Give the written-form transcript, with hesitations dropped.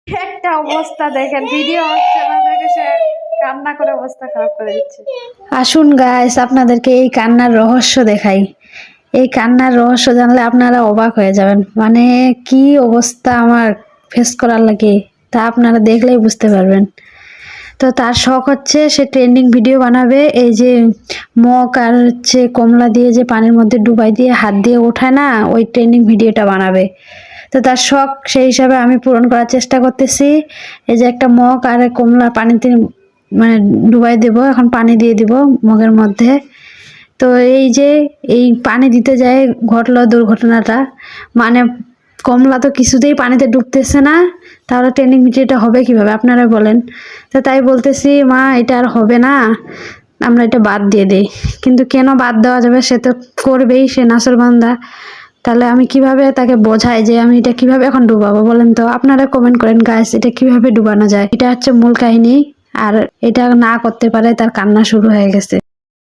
একটা অবস্থা দেখেন, ভিডিও হচ্ছে না দেখে সে কান্না করে অবস্থা খারাপ করে দিচ্ছে। আসুন গাইস, আপনাদেরকে এই কান্নার রহস্য দেখাই। এই কান্নার রহস্য জানলে আপনারা অবাক হয়ে যাবেন। মানে কি অবস্থা আমার ফেস করার লাগে, তা আপনারা দেখলেই বুঝতে পারবেন। তো তার শখ হচ্ছে সে ট্রেন্ডিং ভিডিও বানাবে। এই যে মগ আর হচ্ছে কমলা দিয়ে যে পানির মধ্যে ডুবাই দিয়ে হাত দিয়ে ওঠায় না, ওই ট্রেন্ডিং ভিডিওটা বানাবে। তো তার শখ সেই হিসাবে আমি পূরণ করার চেষ্টা করতেছি। এই যে একটা মগ আর কমলা পানিতে মানে ডুবাই দেব, এখন পানি দিয়ে দিব মগের মধ্যে। তো এই যে এই পানি দিতে যায় ঘটলো দুর্ঘটনাটা। মানে কমলা তো কিছুতেই পানিতে ডুবতেছে না, তাহলে ট্রেনিং ভিডিওটা হবে কিভাবে আপনারা বলেন। তো তাই বলতেছি, মা এটা আর হবে না, আমরা এটা বাদ দিয়ে দেই। কিন্তু কেন বাদ দেওয়া যাবে, সে তো করবেই, সে নাসরবান্দা। তাহলে আমি কিভাবে তাকে বোঝাই যে আমি এটা কিভাবে এখন ডুবাবো বলেন তো। আপনারা কমেন্ট করেন গাইস, এটা কিভাবে ডুবানো যায়। এটা হচ্ছে মূল কাহিনী। আর এটা না করতে পারে তার কান্না শুরু হয়ে গেছে।